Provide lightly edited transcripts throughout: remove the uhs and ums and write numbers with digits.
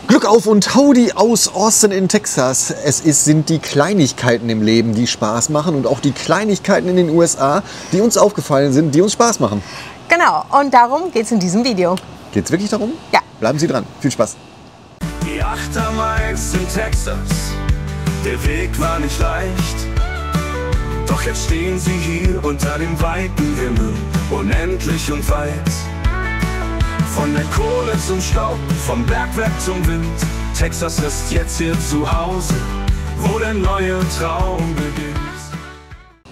Glück auf und Howdy aus Austin in Texas. Sind die Kleinigkeiten im Leben, die Spaß machen und auch die Kleinigkeiten in den USA, die uns aufgefallen sind, die uns Spaß machen. Genau, und darum geht es in diesem Video. Geht's wirklich darum? Ja. Bleiben Sie dran. Viel Spaß. Die Achtermeilen in Texas, der Weg war nicht leicht. Doch jetzt stehen sie hier unter dem weiten Himmel, unendlich und weit. Von der Kohle zum Staub, vom Bergwerk zum Wind, Texas ist jetzt hier zu Hause, wo der neue Traum beginnt.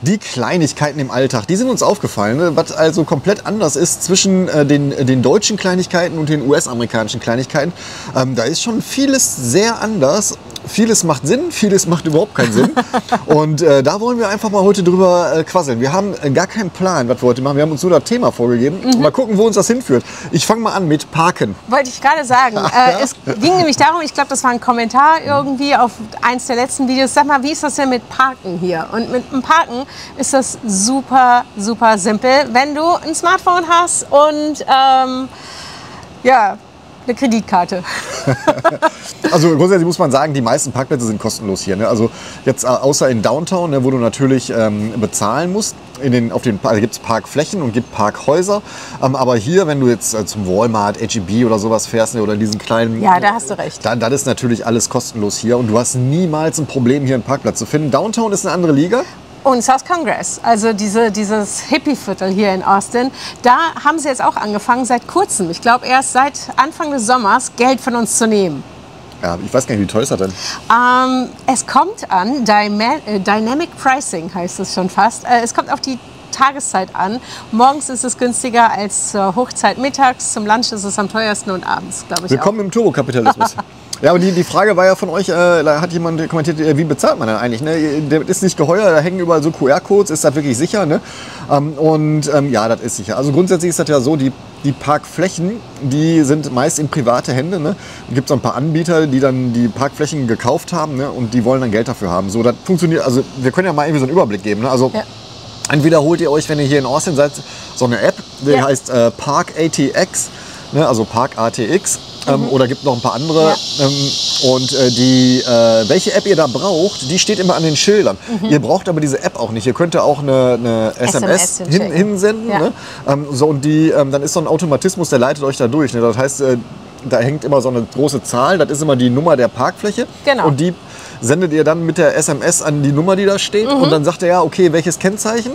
Die Kleinigkeiten im Alltag, die sind uns aufgefallen, ne? Was also komplett anders ist zwischen den deutschen Kleinigkeiten und den US-amerikanischen Kleinigkeiten. Da ist schon vieles sehr anders. Vieles macht Sinn, vieles macht überhaupt keinen Sinn. Und da wollen wir einfach mal heute drüber quasseln. Wir haben gar keinen Plan, was wir heute machen. Wir haben uns nur das Thema vorgegeben. Mal gucken, wo uns das hinführt. Ich fange mal an mit Parken. Wollte ich gerade sagen. Es ging nämlich darum, ich glaube, das war ein Kommentar irgendwie auf eins der letzten Videos. Sag mal, wie ist das denn mit Parken hier? Und mit dem Parken ist das super, super simpel. Wenn du ein Smartphone hast und ja, eine Kreditkarte. Also grundsätzlich muss man sagen, die meisten Parkplätze sind kostenlos hier. Ne? Also jetzt außer in Downtown, ne, wo du natürlich bezahlen musst. Da gibt es Parkflächen und gibt Parkhäuser. Aber hier, wenn du jetzt zum Walmart, H-E-B oder sowas fährst, ne, oder diesen kleinen... Ja, da hast du recht. Dann ist natürlich alles kostenlos hier. Und du hast niemals ein Problem, hier einen Parkplatz zu finden. Downtown ist eine andere Liga. Und South Congress, also dieses Hippie-Viertel hier in Austin, da haben sie jetzt auch angefangen, seit kurzem, ich glaube erst seit Anfang des Sommers, Geld von uns zu nehmen. Ja, ich weiß gar nicht, wie teuer ist das denn? Es kommt an, Dynamic Pricing heißt es schon fast. Es kommt auf die Tageszeit an. Morgens ist es günstiger als zur Hochzeit mittags, zum Lunch ist es am teuersten und abends, glaube ich. Willkommen im Turbokapitalismus. Ja, aber die Frage war ja von euch, da hat jemand kommentiert, wie bezahlt man denn eigentlich? Ne? Der ist nicht geheuer, da hängen überall so QR-Codes, ist das wirklich sicher? Ne? Ja, das ist sicher. Also grundsätzlich ist das ja so, die Parkflächen, die sind meist in private Hände. Ne? Es gibt so ein paar Anbieter, die dann die Parkflächen gekauft haben, ne? Und die wollen dann Geld dafür haben. So, das funktioniert, also wir können ja mal irgendwie so einen Überblick geben. Ne? Also, ja. Entweder holt ihr euch, wenn ihr hier in Austin seid, so eine App, die heißt Park ATX, ne? Also Park ATX. Oder gibt noch ein paar andere. Ja. Welche App ihr da braucht, die steht immer an den Schildern. Ihr braucht aber diese App auch nicht. Ihr könnt auch eine SMS hinsenden. Ja. Ne? Dann ist so ein Automatismus, der leitet euch da durch. Ne? Das heißt, da hängt immer so eine große Zahl. Das ist immer die Nummer der Parkfläche. Genau. Und die sendet ihr dann mit der SMS an die Nummer, die da steht. Und dann sagt er ja, okay, welches Kennzeichen?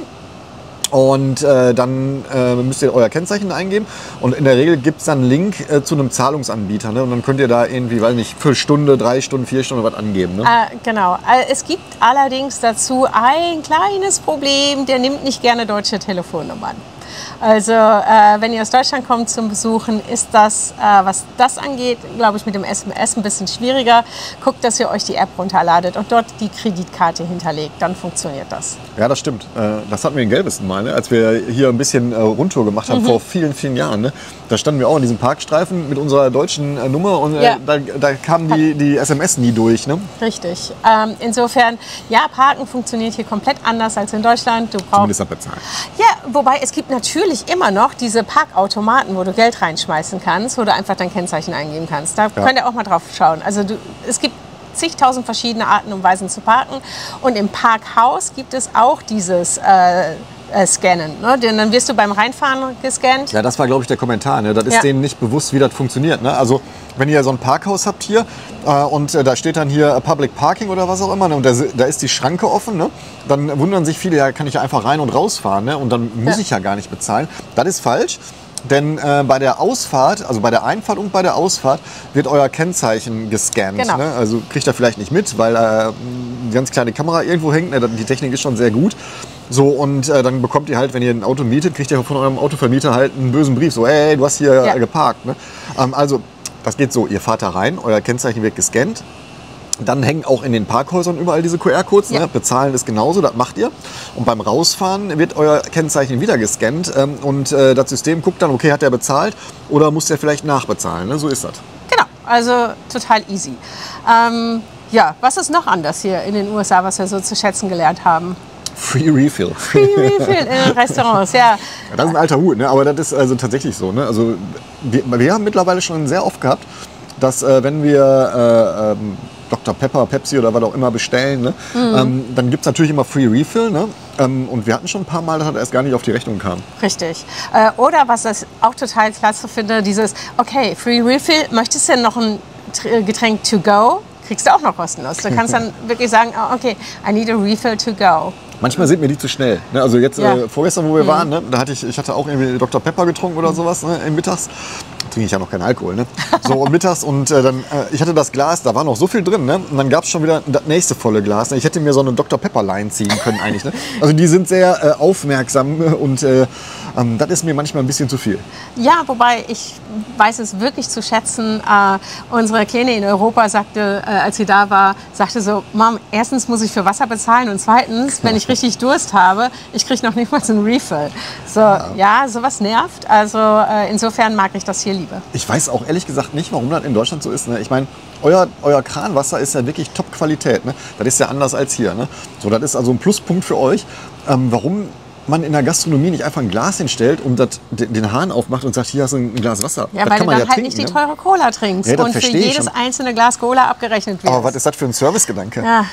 Und dann müsst ihr euer Kennzeichen eingeben und in der Regel gibt es dann einen Link zu einem Zahlungsanbieter. Ne? Und dann könnt ihr da irgendwie, weiß nicht, für Stunde, 3 Stunden, 4 Stunden was angeben. Ne? Genau. Es gibt allerdings dazu ein kleines Problem, der nimmt nicht gerne deutsche Telefonnummern. Also wenn ihr aus Deutschland kommt zum Besuchen, ist das, was das angeht, glaube ich, mit dem SMS ein bisschen schwieriger. Guckt, dass ihr euch die App runterladet und dort die Kreditkarte hinterlegt. Dann funktioniert das. Ja, das stimmt. Das hatten wir in Gelbeston mal, ne? Als wir hier ein bisschen Rundtour gemacht haben, vor vielen, vielen Jahren. Ne? Da standen wir auch in diesem Parkstreifen mit unserer deutschen Nummer und da kam die SMS nie durch. Ne? Richtig. Insofern, ja, Parken funktioniert hier komplett anders als in Deutschland. Du brauchst zumindest das Bezahlen. Ja, wobei es gibt natürlich immer noch diese Parkautomaten, wo du Geld reinschmeißen kannst, wo du einfach dein Kennzeichen eingeben kannst. Da könnt ihr auch mal drauf schauen. Also es gibt zigtausend verschiedene Arten und Weisen zu parken. Und im Parkhaus gibt es auch dieses Scannen. Ne? Dann wirst du beim Reinfahren gescannt. Ja, das war, glaube ich, der Kommentar. Ne? Das ist denen nicht bewusst, wie das funktioniert. Ne? Also wenn ihr so ein Parkhaus habt hier und da steht dann hier Public Parking oder was auch immer, ne? Und da ist die Schranke offen, ne? Dann wundern sich viele, ja, kann ich ja einfach rein und rausfahren, ne? Und dann muss ich ja gar nicht bezahlen. Das ist falsch. Denn bei der Ausfahrt, also bei der Einfahrt und bei der Ausfahrt, wird euer Kennzeichen gescannt. Genau. Ne? Also kriegt ihr vielleicht nicht mit, weil eine ganz kleine Kamera irgendwo hängt. Ne? Die Technik ist schon sehr gut. So, und dann bekommt ihr halt, wenn ihr ein Auto mietet, kriegt ihr von eurem Autovermieter halt einen bösen Brief. So, hey, du hast hier geparkt. Ne? Also, das geht so, ihr fahrt da rein, euer Kennzeichen wird gescannt. Dann hängen auch in den Parkhäusern überall diese QR-Codes. Ne? Bezahlen ist genauso, das macht ihr. Und beim Rausfahren wird euer Kennzeichen wieder gescannt. Und das System guckt dann, okay, hat der bezahlt oder muss der vielleicht nachbezahlen. Ne? So ist das. Genau, also total easy. Ja, was ist noch anders hier in den USA, was wir so zu schätzen gelernt haben? Free Refill. Free Refill in Restaurants, ja. Das ist ein alter Hut, ne? Aber das ist also tatsächlich so. Ne? Also wir haben mittlerweile schon sehr oft gehabt, dass wenn wir Dr. Pepper, Pepsi oder was auch immer bestellen, ne? Dann gibt es natürlich immer Free Refill. Ne? Und wir hatten schon ein paar Mal, dass das erst gar nicht auf die Rechnung kam. Richtig. Oder was ich auch total klasse finde, dieses, okay, Free Refill, möchtest du denn noch ein Getränk to go? Kriegst du auch noch kostenlos. Du kannst dann wirklich sagen, oh, okay, I need a refill to go. Manchmal sind mir die zu schnell. Ne? Also jetzt vorgestern, wo wir waren, ne? Da hatte ich hatte auch irgendwie Dr. Pepper getrunken oder sowas, ne? Mittags. Trinke ich ja noch keinen Alkohol, ne? So und mittags und dann, ich hatte das Glas, da war noch so viel drin, ne? Und dann gab es schon wieder das nächste volle Glas. Ne? Ich hätte mir so eine Dr. Pepper Line ziehen können eigentlich, ne? Also die sind sehr aufmerksam und das ist mir manchmal ein bisschen zu viel. Ja, wobei ich weiß es wirklich zu schätzen. Unsere Kleine in Europa sagte, als sie da war, sagte so, Mom, erstens muss ich für Wasser bezahlen und zweitens, wenn ich richtig Durst habe, ich kriege noch nicht mal so einen Refill. So, ja, sowas nervt. Also insofern mag ich das hier lieber. Ich weiß auch ehrlich gesagt nicht, warum das in Deutschland so ist. Ne? Ich meine, euer Kranwasser ist ja wirklich Top-Qualität. Ne? Das ist ja anders als hier. Ne? So, das ist also ein Pluspunkt für euch. Warum man in der Gastronomie nicht einfach ein Glas hinstellt und den Hahn aufmacht und sagt, hier hast du ein Glas Wasser. Ja, das weil kann du man dann halt nicht die teure Cola trinkst und für jedes einzelne Glas Cola abgerechnet wird. Aber was ist das für ein Servicegedanke? Ja.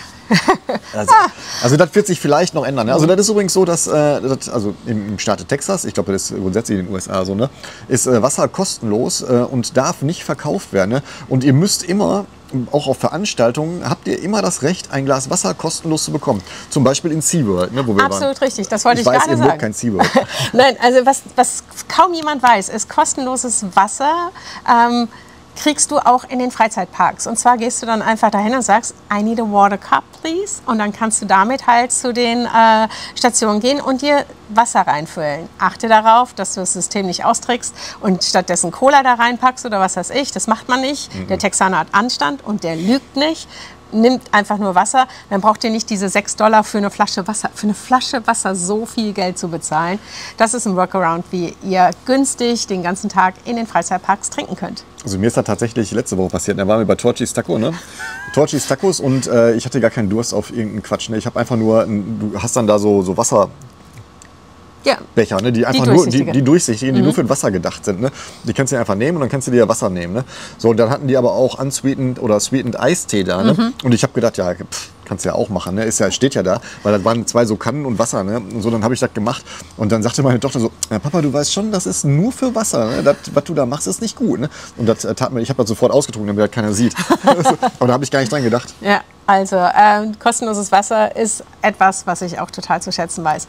Also das wird sich vielleicht noch ändern. Ne? Also das ist übrigens so, dass also im Staat Texas, ich glaube, das ist grundsätzlich in den USA so, ne, ist Wasser kostenlos und darf nicht verkauft werden. Ne? Und ihr müsst immer, auch auf Veranstaltungen, habt ihr immer das Recht, ein Glas Wasser kostenlos zu bekommen. Zum Beispiel in SeaWorld, ne, wo wir Absolut waren. Richtig, das wollte ich gerade sagen. Ich weiß, ihr kein SeaWorld. Nein, also was kaum jemand weiß, ist kostenloses Wasser. Kriegst du auch in den Freizeitparks. Und zwar gehst du dann einfach dahin und sagst, I need a water cup, please. Und dann kannst du damit halt zu den Stationen gehen und dir Wasser reinfüllen. Achte darauf, dass du das System nicht austrickst und stattdessen Cola da reinpackst oder was weiß ich. Das macht man nicht. Der Texaner hat Anstand und der lügt nicht. Nimmt einfach nur Wasser, dann braucht ihr nicht diese $6 für eine Flasche Wasser. Für eine Flasche Wasser so viel Geld zu bezahlen. Das ist ein Workaround, wie ihr günstig den ganzen Tag in den Freizeitparks trinken könnt. Also mir ist das tatsächlich letzte Woche passiert. Da waren wir bei Torchy's Taco, ne? Torchy's Tacos und ich hatte gar keinen Durst auf irgendeinen Quatsch. Ne? Ich habe einfach nur, du hast dann da so Wasser. Ja. Becher, ne? Die einfach die durchsichtigen, die nur für Wasser gedacht sind. Ne? Die kannst du einfach nehmen und dann kannst du dir Wasser nehmen. Ne? So, und dann hatten die aber auch unsweetened oder sweetened Eistee da. Ne? Und ich habe gedacht, ja, kannst du ja auch machen. Ne? Steht ja da, weil das waren 2 so Kannen und Wasser. Ne? Und so, dann habe ich das gemacht. Und dann sagte meine Tochter so, ja, Papa, du weißt schon, das ist nur für Wasser. Ne? Das, was du da machst, ist nicht gut. Ne? Und das tat mir, ich habe das sofort ausgetrunken, damit das keiner sieht. Aber da habe ich gar nicht dran gedacht. Ja. Also kostenloses Wasser ist etwas, was ich auch total zu schätzen weiß.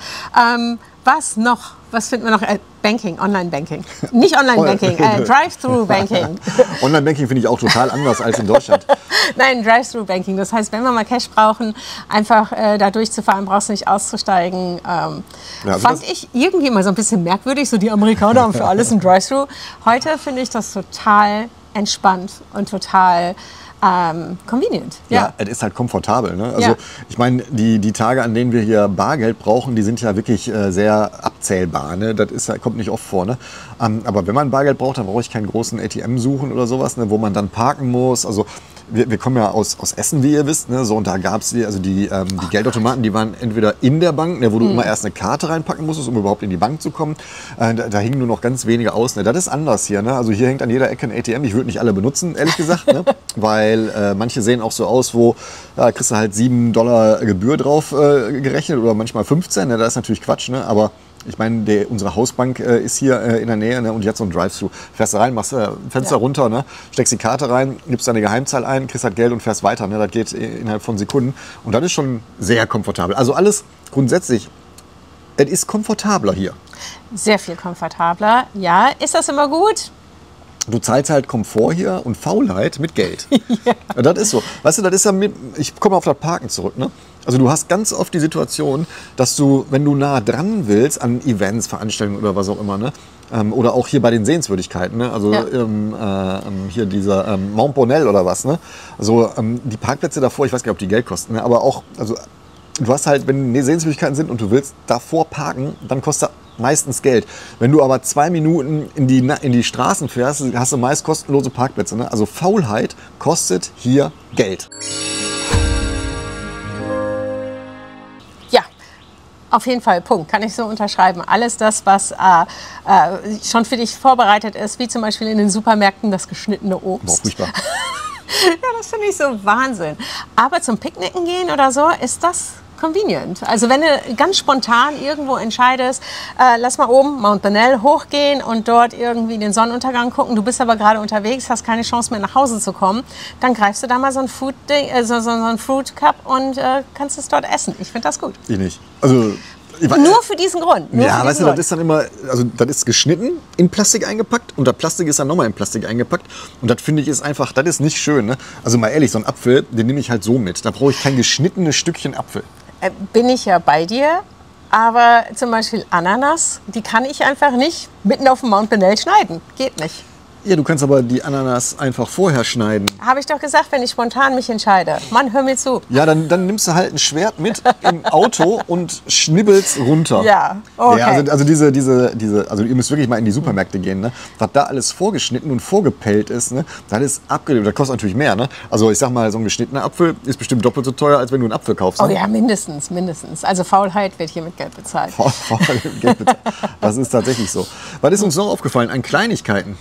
Was noch? Was finden wir noch? Banking, Online-Banking. Nicht Online-Banking, Drive-Thru-Banking. Online-Banking finde ich auch total anders als in Deutschland. Nein, Drive-Thru-Banking. Das heißt, wenn wir mal Cash brauchen, einfach da durchzufahren, brauchst du nicht auszusteigen. Fand ich irgendwie immer so ein bisschen merkwürdig. So die Amerikaner haben für alles ein Drive-Thru. Heute finde ich das total entspannt und total convenient. Ja, es ist halt komfortabel. Ne? Also ich meine, die Tage, an denen wir hier Bargeld brauchen, die sind ja wirklich sehr abzählbar. Ne? Das kommt nicht oft vor. Ne? Aber wenn man Bargeld braucht, dann brauche ich keinen großen ATM suchen oder sowas, ne? Wo man dann parken muss. Also wir kommen ja aus Essen, wie ihr wisst. Ne? So, und da gab es die Geldautomaten, die waren entweder in der Bank, ne, wo du immer erst eine Karte reinpacken musstest, um überhaupt in die Bank zu kommen. Da hingen nur noch ganz wenige aus. Ne? Das ist anders hier. Ne? Also hier hängt an jeder Ecke ein ATM. Ich würde nicht alle benutzen, ehrlich gesagt. Ne? Weil manche sehen auch so aus, wo kriegst du halt $7 Gebühr drauf gerechnet oder manchmal 15. Ne? Das ist natürlich Quatsch. Ne? Aber ich meine, unsere Hausbank ist hier in der Nähe, ne, und die hat so ein Drive-Thru. Fährst da rein, machst Fenster runter, ne, steckst die Karte rein, gibst deine Geheimzahl ein, kriegst halt Geld und fährst weiter. Ne, das geht innerhalb von Sekunden. Und das ist schon sehr komfortabel. Also alles grundsätzlich, es ist komfortabler hier. Sehr viel komfortabler, ja. Ist das immer gut? Du zahlst halt Komfort hier und Faulheit mit Geld. Ja. Das ist so. Weißt du, das ist ja ich komme auf das Parken zurück, ne? Also du hast ganz oft die Situation, dass du, wenn du nah dran willst an Events, Veranstaltungen oder was auch immer, ne? Oder auch hier bei den Sehenswürdigkeiten, ne? Also hier dieser Mount Bonnell oder was, ne? Also die Parkplätze davor, ich weiß gar nicht, ob die Geld kosten, ne? Aber auch, also du hast halt, wenn Sehenswürdigkeiten sind und du willst davor parken, dann kostet meistens Geld. Wenn du aber 2 Minuten in die Straßen fährst, hast du meist kostenlose Parkplätze, ne? Also Faulheit kostet hier Geld. Auf jeden Fall, Punkt. Kann ich so unterschreiben. Alles das, was schon für dich vorbereitet ist, wie zum Beispiel in den Supermärkten das geschnittene Obst. Boah, furchtbar. Ja, das finde ich so Wahnsinn. Aber zum Picknicken gehen oder so, ist das convenient. Also wenn du ganz spontan irgendwo entscheidest, lass mal oben Mount Bonnell hochgehen und dort irgendwie den Sonnenuntergang gucken, du bist aber gerade unterwegs, hast keine Chance mehr nach Hause zu kommen, dann greifst du da mal so ein Fruit Cup und kannst es dort essen. Ich finde das gut. Ich nicht. Also... Nur für diesen Grund. Ja, weißt du, das ist dann immer, also das ist geschnitten, in Plastik eingepackt und das Plastik ist dann nochmal in Plastik eingepackt. Und das finde ich ist einfach, das ist nicht schön. Ne? Also mal ehrlich, so ein Apfel, den nehme ich halt so mit. Da brauche ich kein geschnittenes Stückchen Apfel. Bin ich ja bei dir, aber zum Beispiel Ananas, die kann ich einfach nicht mitten auf dem Mount Bonnell schneiden. Geht nicht. Ja, du kannst aber die Ananas einfach vorher schneiden. Habe ich doch gesagt, wenn ich spontan mich entscheide. Mann, hör mir zu. Ja, dann nimmst du halt ein Schwert mit im Auto und schnibbelst runter. Ja, okay. Ja, also ihr müsst wirklich mal in die Supermärkte gehen, ne? Was da alles vorgeschnitten und vorgepellt ist, ne? Das ist abgelebt. Das kostet natürlich mehr, ne? Also ich sag mal, so ein geschnittener Apfel ist bestimmt doppelt so teuer, als wenn du einen Apfel kaufst. Ne? Oh ja, mindestens. Also Faulheit wird hier mit Geld bezahlt. Faulheit mit Geld bezahlt. Das ist tatsächlich so. Was ist uns noch aufgefallen an Kleinigkeiten?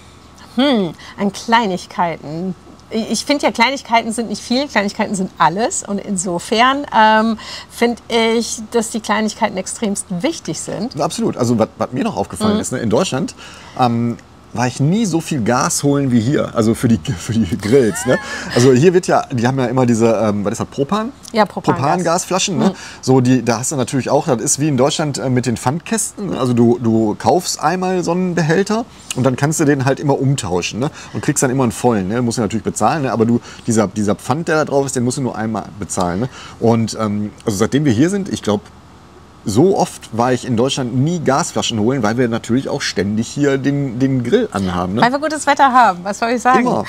An Kleinigkeiten. Ich finde ja, Kleinigkeiten sind nicht viel, Kleinigkeiten sind alles. Und insofern finde ich, dass die Kleinigkeiten extremst wichtig sind. Absolut. Also was mir noch aufgefallen ist, ne, in Deutschland war ich nie so viel Gas holen wie hier, also für die Grills. Ne? Also hier wird ja, die haben ja immer diese, was ist das, Propan? Ja, Propangasflaschen. Ne? So, da hast du natürlich auch, das ist wie in Deutschland mit den Pfandkästen. Also du kaufst einmal so einen Behälter und dann kannst du den halt immer umtauschen, ne? Und kriegst dann immer einen vollen. Ne? Musst du natürlich bezahlen, ne? Aber dieser Pfand, der da drauf ist, den musst du nur einmal bezahlen. Ne? Und also seitdem wir hier sind, ich glaube, so oft war ich in Deutschland nie Gasflaschen holen, weil wir natürlich auch ständig hier den Grill anhaben. Ne? Weil wir gutes Wetter haben, was soll ich sagen? Immer.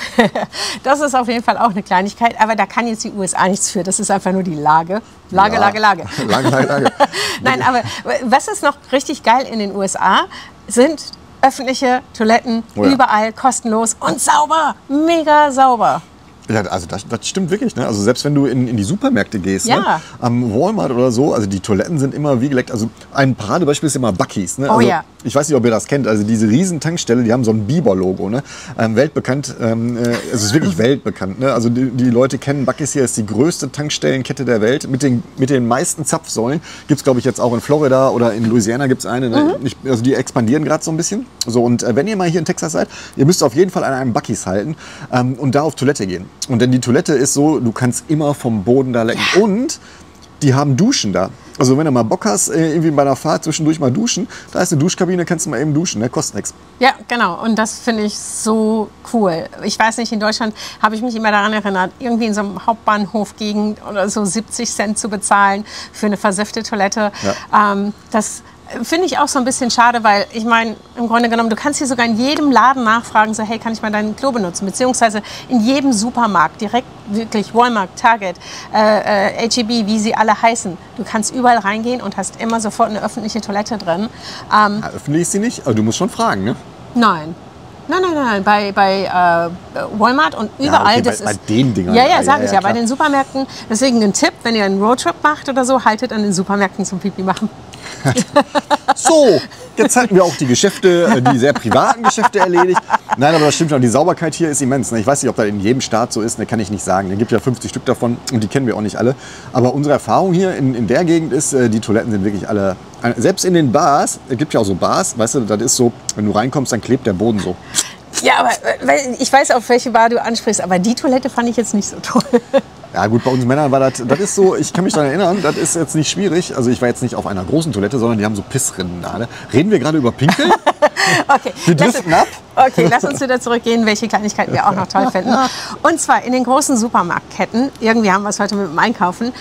Das ist auf jeden Fall auch eine Kleinigkeit, aber da kann jetzt die USA nichts für. Das ist einfach nur die Lage. Lage. Lage. Nein, aber was ist noch richtig geil in den USA, sind öffentliche Toiletten, überall kostenlos und sauber, mega sauber. Ja, also das stimmt wirklich. Ne? Also selbst wenn du in die Supermärkte gehst, ne? Am Walmart oder so, also die Toiletten sind immer wie geleckt. Also ein Paradebeispiel ist immer Buc-ee's. Ne? Also, ich weiß nicht, ob ihr das kennt. Also diese riesen Tankstelle, die haben so ein Biber-Logo. Ne? Weltbekannt, es ist wirklich weltbekannt. Ne? Also die Leute kennen Buc-ee's hier, ist die größte Tankstellenkette der Welt. Mit den meisten Zapfsäulen. Gibt es, glaube ich, jetzt auch in Florida oder in Louisiana gibt es eine. Ne? Also die expandieren gerade so ein bisschen. So, und wenn ihr mal hier in Texas seid, ihr müsst auf jeden Fall an einem Buc-ee's halten und da auf Toilette gehen. Und denn die Toilette ist so, du kannst immer vom Boden da lecken. Ja. Und die haben Duschen da. Also wenn du mal Bock hast, irgendwie bei einer Fahrt zwischendurch mal duschen, da ist eine Duschkabine, kannst du mal eben duschen, ne? Kostet nichts. Ja, genau. Und das finde ich so cool. Ich weiß nicht, in Deutschland habe ich mich immer daran erinnert, irgendwie in so einem Hauptbahnhofgegend oder so 70 Cent zu bezahlen für eine versiffte Toilette. Ja. Das finde ich auch so ein bisschen schade, weil ich meine, im Grunde genommen, du kannst hier sogar in jedem Laden nachfragen, so hey, kann ich mal dein Klo benutzen? Beziehungsweise in jedem Supermarkt, direkt wirklich Walmart, Target, H-E-B, wie sie alle heißen. Du kannst überall reingehen und hast immer sofort eine öffentliche Toilette drin. Öffentlich ist sie nicht, aber du musst schon fragen, ne? Nein. Nein. Bei Walmart und überall. Ja, okay, bei den Dingern. Ja, sag ich ja. Bei den Supermärkten. Deswegen ein Tipp, wenn ihr einen Roadtrip macht oder so, haltet an den Supermärkten zum Pipi machen. So, jetzt hatten wir auch die Geschäfte, die sehr privaten Geschäfte erledigt. Nein, aber das stimmt schon, die Sauberkeit hier ist immens. Ich weiß nicht, ob das in jedem Staat so ist, kann ich nicht sagen. Es gibt ja 50 Stück davon und die kennen wir auch nicht alle. Aber unsere Erfahrung hier in der Gegend ist, die Toiletten sind wirklich alle, selbst in den Bars, es gibt ja auch so Bars, weißt du, das ist so, wenn du reinkommst, dann klebt der Boden so. Ja, aber ich weiß, auf welche Bar du ansprichst, aber die Toilette fand ich jetzt nicht so toll. Ja gut, bei uns Männern war das ist so, ich kann mich daran erinnern, das ist jetzt nicht schwierig. Also ich war jetzt nicht auf einer großen Toilette, sondern die haben so Pissrinnen da. Ne? Reden wir gerade über Pinkeln? Okay. Wir driften ab. Okay, lass uns wieder zurückgehen, welche Kleinigkeiten wir auch noch toll finden. Und zwar in den großen Supermarktketten, irgendwie haben wir es heute mit dem Einkaufen,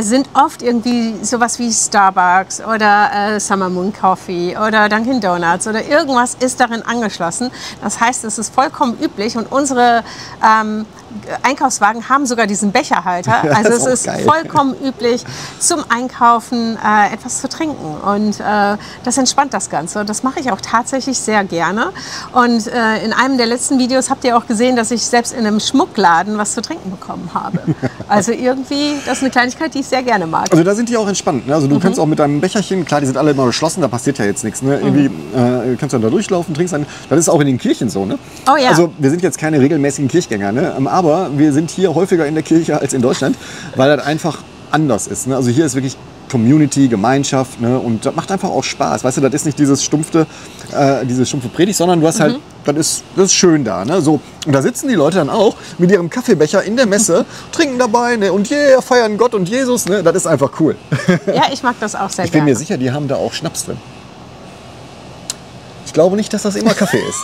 sind oft irgendwie sowas wie Starbucks oder Summer Moon Coffee oder Dunkin' Donuts oder irgendwas ist darin angeschlossen. Das heißt, es ist vollkommen üblich und unsere Einkaufswagen haben sogar diesen Becherhalter. Also es ist vollkommen üblich, zum Einkaufen etwas zu trinken. Und das entspannt das Ganze. Und das mache ich auch tatsächlich sehr gerne. Und Und in einem der letzten Videos habt ihr auch gesehen, dass ich selbst in einem Schmuckladen was zu trinken bekommen habe. Also irgendwie, das ist eine Kleinigkeit, die ich sehr gerne mag. Also da sind die auch entspannt. Ne? Also du kannst auch mit deinem Becherchen, klar, die sind alle immer geschlossen, da passiert ja jetzt nichts. Ne? Irgendwie kannst du dann da durchlaufen, trinkst dann. Das ist auch in den Kirchen so. Ne? Oh ja. Also wir sind jetzt keine regelmäßigen Kirchgänger, ne? Aber wir sind hier häufiger in der Kirche als in Deutschland, weil das einfach anders ist. Ne? Also hier ist wirklich Community, Gemeinschaft, ne? Und das macht einfach auch Spaß. Weißt du, das ist nicht diese stumpfe Predigt, sondern du hast halt, das ist schön da. Ne? So, und da sitzen die Leute dann auch mit ihrem Kaffeebecher in der Messe, trinken dabei, ne? Und feiern Gott und Jesus. Ne? Das ist einfach cool. Ja, ich mag das auch sehr gerne. Ich bin mir sicher, die haben da auch Schnaps drin. Ich glaube nicht, dass das immer Kaffee ist.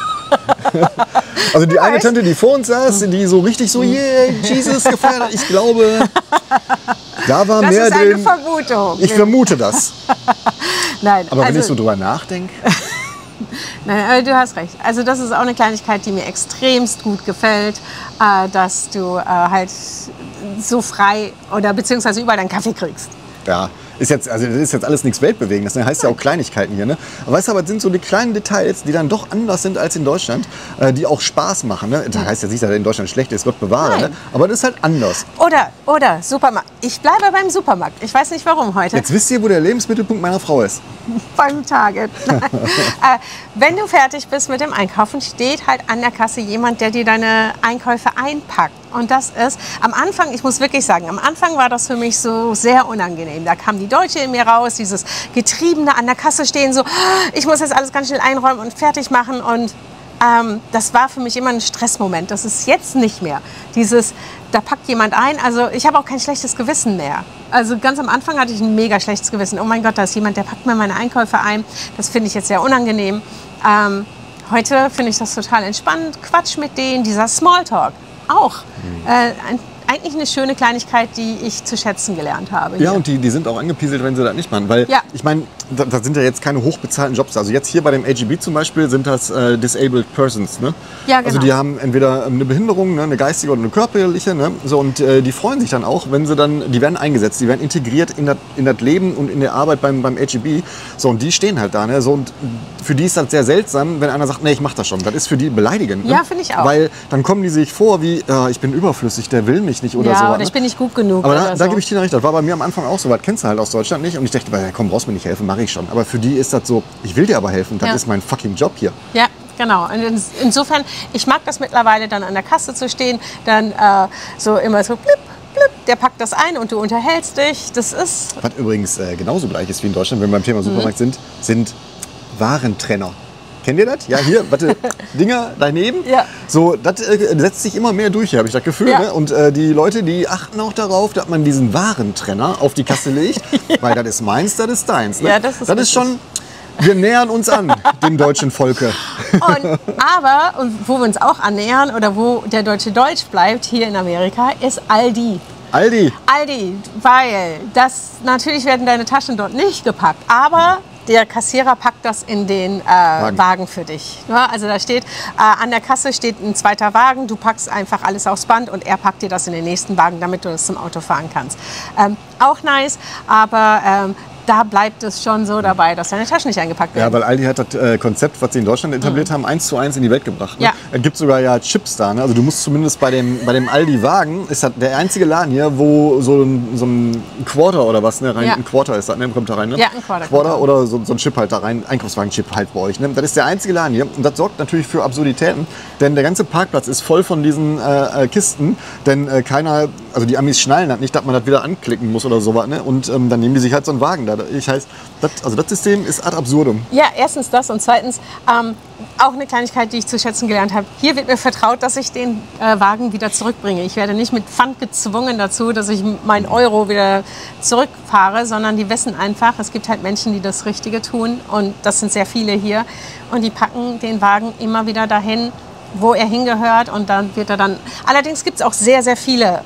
Also die eine Tante, die vor uns saß, die so richtig so, Jesus gefeiert hat, ich glaube, da war mehr drin. Das ist eine Vermutung. Ich vermute das. Nein, aber wenn ich so drüber nachdenke. Nein, aber du hast recht. Also das ist auch eine Kleinigkeit, die mir extremst gut gefällt, dass du halt so frei oder beziehungsweise überall deinen Kaffee kriegst. Ja, das ist jetzt alles nichts Weltbewegendes. Das heißt ja auch Kleinigkeiten hier. Ne? Aber weißt du, aber es sind so die kleinen Details, die dann doch anders sind als in Deutschland, die auch Spaß machen. Ne? Das heißt ja nicht, dass in Deutschland schlecht ist, Gott bewahre. Ne? Aber das ist halt anders. Oder Supermarkt. Ich bleibe beim Supermarkt. Ich weiß nicht warum heute. Jetzt wisst ihr, wo der Lebensmittelpunkt meiner Frau ist. Beim Target. Wenn du fertig bist mit dem Einkaufen, steht halt an der Kasse jemand, der dir deine Einkäufe einpackt. Und das ist, am Anfang, ich muss wirklich sagen, am Anfang war das für mich so sehr unangenehm. Da kam die Deutsche in mir raus, dieses Getriebene an der Kasse stehen, so, ich muss jetzt alles ganz schnell einräumen und fertig machen. Und das war für mich immer ein Stressmoment. Das ist jetzt nicht mehr. Da packt jemand ein. Also ich habe auch kein schlechtes Gewissen mehr. Also ganz am Anfang hatte ich ein mega schlechtes Gewissen. Oh mein Gott, da ist jemand, der packt mir meine Einkäufe ein. Das finde ich jetzt sehr unangenehm. Heute finde ich das total entspannt. Quatsch mit denen, dieser Smalltalk auch. Eigentlich eine schöne Kleinigkeit, die ich zu schätzen gelernt habe. Ja, hier. und die sind auch angepieselt, wenn sie das nicht machen. Weil, ich meine, das sind ja jetzt keine hochbezahlten Jobs. Also jetzt hier bei dem AGB zum Beispiel sind das Disabled Persons. Ne? Ja, genau. Also die haben entweder eine Behinderung, ne, eine geistige oder eine körperliche. Ne? So, und die freuen sich dann auch, wenn sie dann, die werden eingesetzt, die werden integriert in das Leben und in der Arbeit beim AGB. So, und die stehen halt da. Ne? So, und für die ist das sehr seltsam, wenn einer sagt, nee, ich mach das schon. Das ist für die beleidigend. Ne? Ja, finde ich auch. Weil dann kommen die sich vor wie, ich bin überflüssig, der will mich nicht oder so. Oder ich bin nicht gut genug. Aber oder da gebe ich dir recht. Das war bei mir am Anfang auch so. Was kennst du halt aus Deutschland nicht. Und ich dachte, komm, brauchst mir nicht helfen, mache ich schon. Aber für die ist das so, ich will dir aber helfen. Das ist mein fucking Job hier. Ja, genau. Und insofern, ich mag das mittlerweile dann an der Kasse zu stehen, dann so immer so blip, blip, der packt das ein und du unterhältst dich. Das ist... Was übrigens genauso gleich ist wie in Deutschland, wenn wir beim Thema Supermarkt sind Warentrenner. Kennt ihr das? Ja, hier, warte, Dinger daneben. Ja. So, das setzt sich immer mehr durch, habe ich das Gefühl. Ja. Ne? Und die Leute, die achten auch darauf, dass man diesen Warentrenner auf die Kasse legt. Weil das ist meins, das ist deins. Ne? Ja, das ist schon, wir nähern uns an, dem deutschen Volke. Und wo wir uns auch annähern oder wo der Deutsche Deutsch bleibt, hier in Amerika, ist Aldi. Aldi, weil natürlich werden deine Taschen dort nicht gepackt, aber der Kassierer packt das in den Wagen für dich. Ja, also da steht, an der Kasse steht ein zweiter Wagen, du packst einfach alles aufs Band und er packt dir das in den nächsten Wagen, damit du das zum Auto fahren kannst. Auch nice, aber da bleibt es schon so dabei, dass deine Taschen nicht eingepackt werden. Ja, weil Aldi hat das Konzept, was sie in Deutschland etabliert haben, 1:1 in die Welt gebracht. Ne? Ja. Es gibt sogar ja Chips da. Ne? Also du musst zumindest bei dem Aldi-Wagen, ist das der einzige Laden hier, wo so ein Quarter oder was, ne, rein, Ja. ein Quarter ist das, ne, kommt da rein, ne? Ja, ein Quarter Quarter oder so ein Chip halt da rein, Einkaufswagen-Chip halt bei euch. Ne? Das ist der einzige Laden hier und das sorgt natürlich für Absurditäten, denn der ganze Parkplatz ist voll von diesen Kisten, denn also die Amis schnallen das nicht, dass man das wieder anklicken muss oder sowas, ne? Und dann nehmen die sich halt so einen Wagen da. Das System ist ad absurdum. Ja, erstens das und zweitens auch eine Kleinigkeit, die ich zu schätzen gelernt habe. Hier wird mir vertraut, dass ich den Wagen wieder zurückbringe. Ich werde nicht mit Pfand gezwungen dazu, dass ich meinen Euro wieder zurückfahre, sondern die wissen einfach, es gibt halt Menschen, die das Richtige tun und das sind sehr viele hier und die packen den Wagen immer wieder dahin, wo er hingehört und dann wird er dann... Allerdings gibt es auch sehr, sehr viele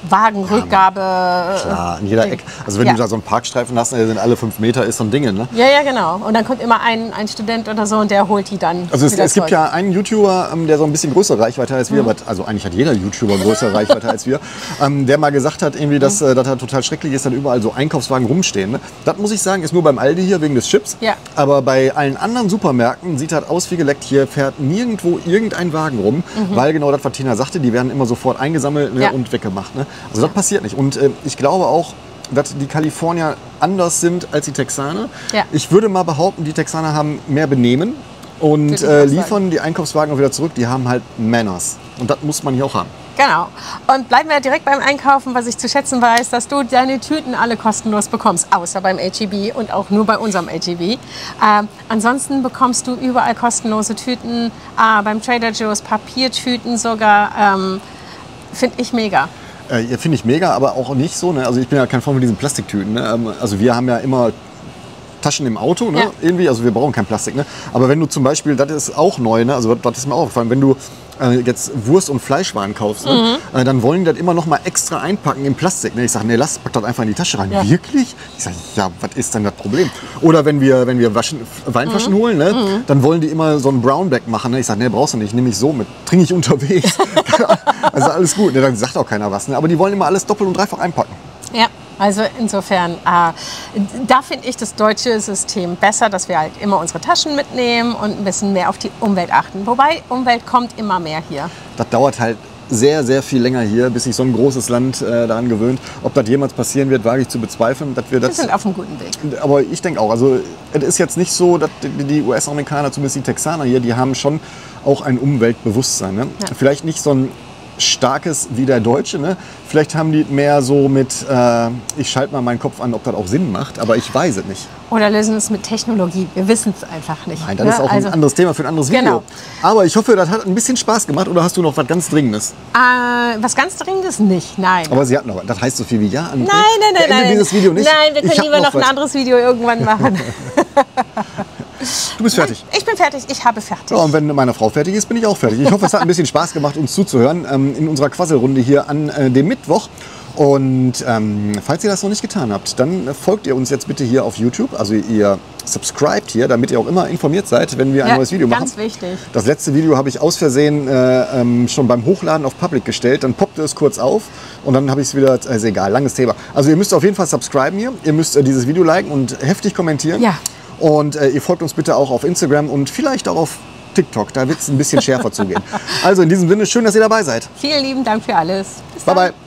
Wagenrückgabe. Klar, in jeder Ecke. Also wenn du da so einen Parkstreifen hast, der sind alle 5 Meter, ist so ein Ding, ne? Ja, genau. Und dann kommt immer ein Student oder so und der holt die dann. Also es gibt ja einen YouTuber, der so ein bisschen größere Reichweite hat als wir, also eigentlich hat jeder YouTuber größere Reichweite als wir, der mal gesagt hat, irgendwie, dass das total schrecklich ist, dass überall so Einkaufswagen rumstehen. Ne? Das muss ich sagen, ist nur beim Aldi hier wegen des Chips. Ja. Aber bei allen anderen Supermärkten sieht das aus wie geleckt. Hier fährt nirgendwo irgendein Wagen rum, weil genau das, was Tina sagte, die werden immer sofort eingesammelt, ne, und weggemacht. Ne? Also das passiert nicht. Und ich glaube auch, dass die Kalifornier anders sind als die Texaner. Ja. Ich würde mal behaupten, die Texaner haben mehr Benehmen und liefern die Einkaufswagen auch wieder zurück. Die haben halt Manners. Und das muss man hier auch haben. Genau. Und bleiben wir direkt beim Einkaufen, was ich zu schätzen weiß, dass du deine Tüten alle kostenlos bekommst, außer beim H-E-B und auch nur bei unserem H-E-B. Ansonsten bekommst du überall kostenlose Tüten, beim Trader Joe's Papiertüten sogar. Finde ich mega. Finde ich mega, aber auch nicht so. Ne? Also ich bin ja kein Freund von diesen Plastiktüten. Ne? Also wir haben ja immer Taschen im Auto, ne? Irgendwie, also wir brauchen kein Plastik. Ne? Aber wenn du zum Beispiel, das ist auch neu, ne? Also das ist mir aufgefallen, wenn du jetzt Wurst- und Fleischwaren kaufst, ne? Dann wollen die das immer noch mal extra einpacken in Plastik. Ne? Ich sage, nee, pack das einfach in die Tasche rein. Ja. Wirklich? Ich sage, ja, was ist denn das Problem? Oder wenn wir Weinflaschen holen, ne? Dann wollen die immer so ein Brownback machen. Ne? Ich sage, nee, brauchst du nicht, nehme ich so mit, trinke ich unterwegs. Also alles gut, ne? Dann sagt auch keiner was. Ne? Aber die wollen immer alles doppelt und dreifach einpacken. Ja. Also insofern, da finde ich das deutsche System besser, dass wir halt immer unsere Taschen mitnehmen und ein bisschen mehr auf die Umwelt achten. Wobei, Umwelt kommt immer mehr hier. Das dauert halt sehr, sehr viel länger hier, bis sich so ein großes Land daran gewöhnt. Ob das jemals passieren wird, wage ich zu bezweifeln. Wir sind auf einem guten Weg. Aber ich denke auch, also es ist jetzt nicht so, dass die US-Amerikaner, zumindest die Texaner hier, die haben schon auch ein Umweltbewusstsein. Ne? Ja. Vielleicht nicht so ein starkes wie der Deutsche. Ne? Vielleicht haben die mehr so mit, ich schalte mal meinen Kopf an, ob das auch Sinn macht, aber ich weiß es nicht. Oder lösen es mit Technologie. Wir wissen es einfach nicht. Nein, das ist auch ein anderes Thema für ein anderes Video. Genau. Aber ich hoffe, das hat ein bisschen Spaß gemacht. Oder hast du noch was ganz Dringendes? Was ganz Dringendes nicht, nein. Aber sie hat noch was. Das heißt so viel wie ja. Nein. Dieses Video nicht. Nein, wir können lieber noch ein anderes Video irgendwann machen. Du bist fertig. Ich bin fertig, ich habe fertig. Ja, und wenn meine Frau fertig ist, bin ich auch fertig. Ich hoffe, es hat ein bisschen Spaß gemacht, uns zuzuhören in unserer Quasselrunde hier an dem Mittwoch. Und falls ihr das noch nicht getan habt, dann folgt ihr uns jetzt bitte hier auf YouTube. Also ihr subscribt hier, damit ihr auch immer informiert seid, wenn wir ein neues Video machen. Ganz wichtig. Das letzte Video habe ich aus Versehen schon beim Hochladen auf Public gestellt. Dann poppte es kurz auf und dann habe ich es wieder, ist egal, langes Thema. Also ihr müsst auf jeden Fall subscriben hier. Ihr müsst dieses Video liken und heftig kommentieren. Ja. Und ihr folgt uns bitte auch auf Instagram und vielleicht auch auf TikTok. Da wird es ein bisschen schärfer zugehen. Also in diesem Sinne, schön, dass ihr dabei seid. Vielen lieben Dank für alles. Bis dann. Bye, bye.